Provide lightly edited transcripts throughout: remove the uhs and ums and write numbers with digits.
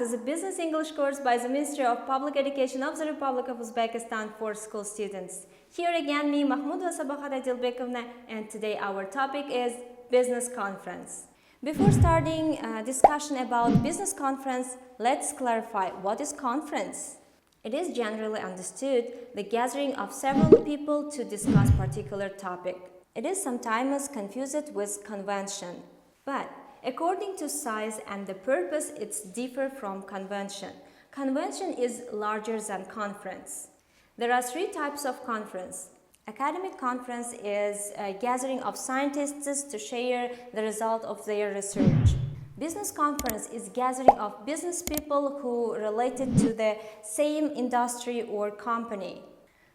to the Business English course by the Ministry of Public Education of the Republic of Uzbekistan for school students. Here again, me, Mahmoud Vasabahat Adilbekovna, and today our topic is Business Conference. Before starting discussion about business conference, let's clarify what is conference. It is generally understood the gathering of several people to discuss particular topic. It is sometimes confused with convention, but according to size and the purpose, it's different from convention. Convention is larger than conference. There are three types of conference. Academic conference is a gathering of scientists to share the result of their research. Business conference is gathering of business people who related to the same industry or company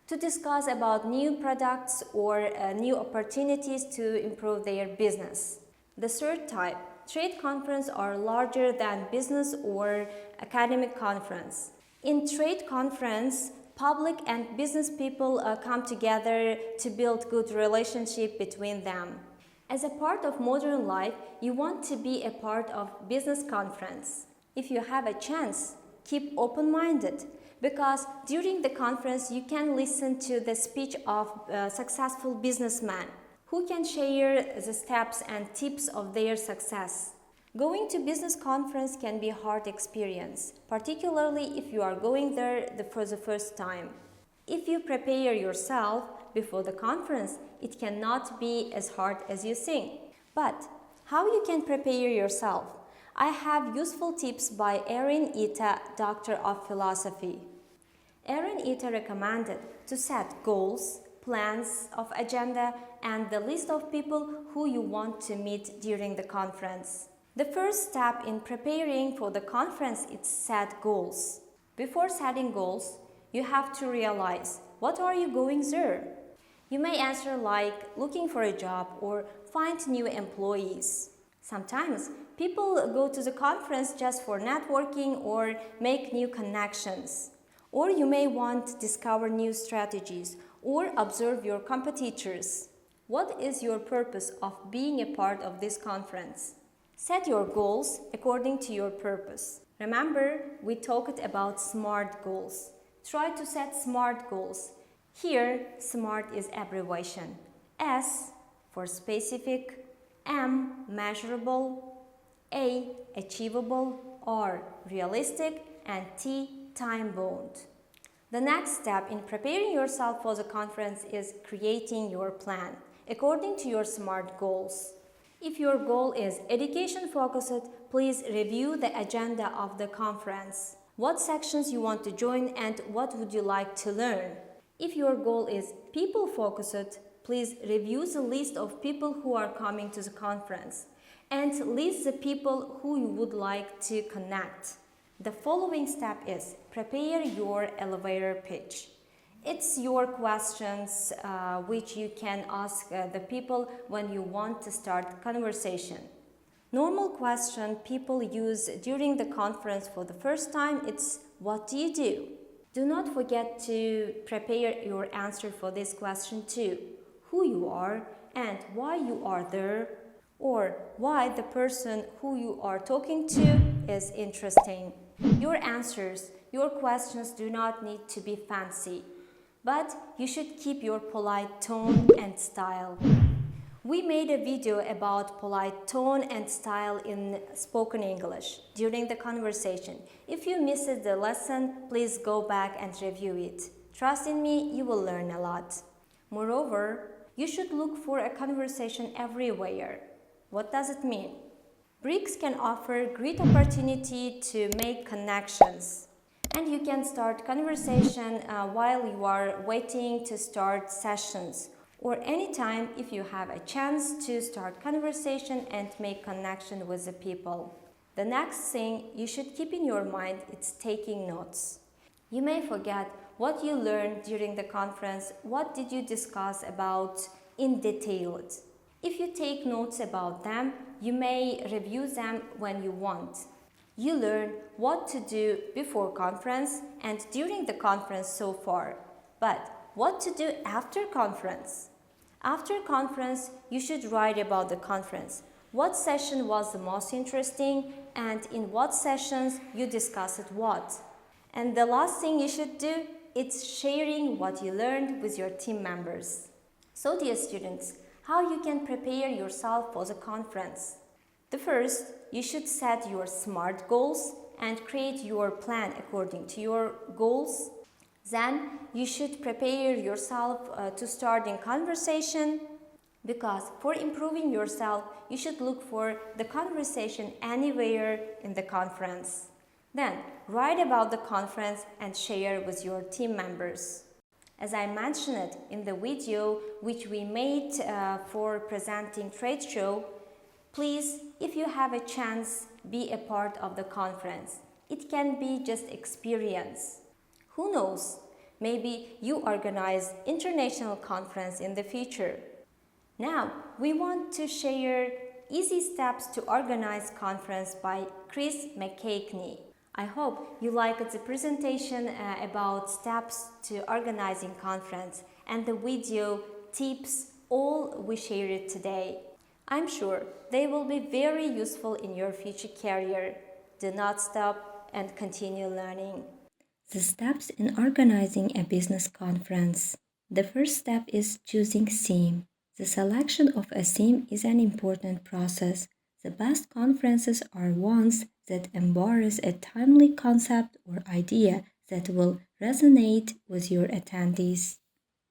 to discuss about new products or new opportunities to improve their business. The third type, trade conference, are larger than business or academic conference. In trade conference, public and business people come together to build good relationship between them. As a part of modern life, you want to be a part of business conference. If you have a chance, keep open-minded, because during the conference you can listen to the speech of a successful businessman who can share the steps and tips of their success. Going to business conference can be a hard experience, particularly if you are going there for the first time. If you prepare yourself before the conference, it cannot be as hard as you think. But how you can prepare yourself? I have useful tips by Erin Ita, Doctor of Philosophy. Erin Ita recommended to set goals, plans of agenda, and the list of people who you want to meet during the conference. The first step in preparing for the conference is set goals. Before setting goals, you have to realize what are you going there. You may answer like looking for a job or find new employees. Sometimes people go to the conference just for networking or make new connections. Or you may want to discover new strategies or observe your competitors. What is your purpose of being a part of this conference? Set your goals according to your purpose. Remember, we talked about SMART goals. Try to set SMART goals. Here, SMART is abbreviation. S for specific, M measurable, A achievable, R realistic, and T time-bound. The next step in preparing yourself for the conference is creating your plan according to your SMART goals. If your goal is education-focused, please review the agenda of the conference. What sections you want to join and what would you like to learn? If your goal is people-focused, please review the list of people who are coming to the conference and list the people who you would like to connect. The following step is prepare your elevator pitch. It's your questions which you can ask the people when you want to start conversation. Normal question people use during the conference for the first time, it's what do you do? Do not forget to prepare your answer for this question too. Who you are and why you are there, or why the person who you are talking to is interesting. Your answers, your questions do not need to be fancy, but you should keep your polite tone and style. We made a video about polite tone and style in spoken English during the conversation. If you missed the lesson, please go back and review it. Trust in me, you will learn a lot. Moreover, you should look for a conversation everywhere. What does it mean? BRICS can offer great opportunity to make connections. And you can start conversation while you are waiting to start sessions, or anytime if you have a chance to start conversation and make connection with the people. The next thing you should keep in your mind is taking notes. You may forget what you learned during the conference, what did you discuss about in detail. If you take notes about them, you may review them when you want. You learn what to do before conference and during the conference so far. But what to do after conference? After conference, you should write about the conference. What session was the most interesting and in what sessions you discussed what. And the last thing you should do is sharing what you learned with your team members. So dear students, how you can prepare yourself for the conference? The first, you should set your SMART goals and create your plan according to your goals. Then you should prepare yourself to start in conversation, because for improving yourself, you should look for the conversation anywhere in the conference. Then write about the conference and share with your team members. As I mentioned in the video which we made for presenting trade show, please, if you have a chance, be a part of the conference. It can be just experience. Who knows? Maybe you organize international conference in the future. Now, we want to share easy steps to organize conference by Chris McKechnie. I hope you liked the presentation about steps to organizing conference and the video tips all we shared today. I'm sure they will be very useful in your future career. Do not stop and continue learning. The steps in organizing a business conference. The first step is choosing theme. The selection of a theme is an important process. The best conferences are ones that embrace a timely concept or idea that will resonate with your attendees.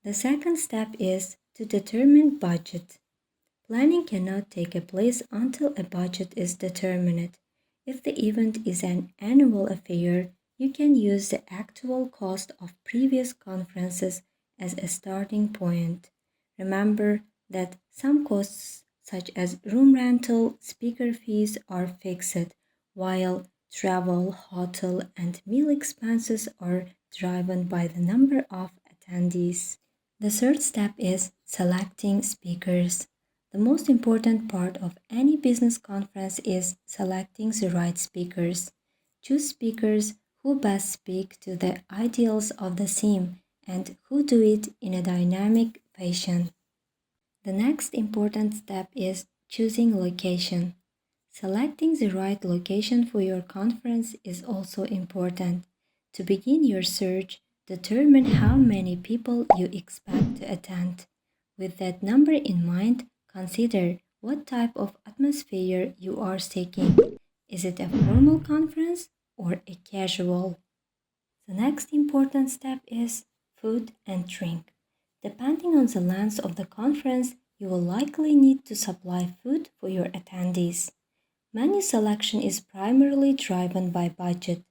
The second step is to determine budget. Planning cannot take place until a budget is determined. If the event is an annual affair, you can use the actual cost of previous conferences as a starting point. Remember that some costs, such as room rental, speaker fees, are fixed, while travel, hotel, and meal expenses are driven by the number of attendees. The third step is selecting speakers. The most important part of any business conference is selecting the right speakers. Choose speakers who best speak to the ideals of the theme and who do it in a dynamic fashion. The next important step is choosing location. Selecting the right location for your conference is also important. To begin your search, determine how many people you expect to attend. With that number in mind, consider what type of atmosphere you are seeking. Is it a formal conference or a casual? The next important step is food and drink. Depending on the length of the conference, you will likely need to supply food for your attendees. Menu selection is primarily driven by budget.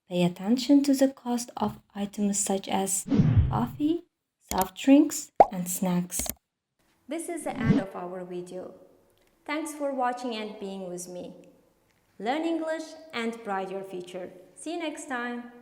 Pay attention to the cost of items such as coffee, soft drinks, and snacks. This is the end of our video. Thanks for watching and being with me. Learn English and bright your future. See you next time.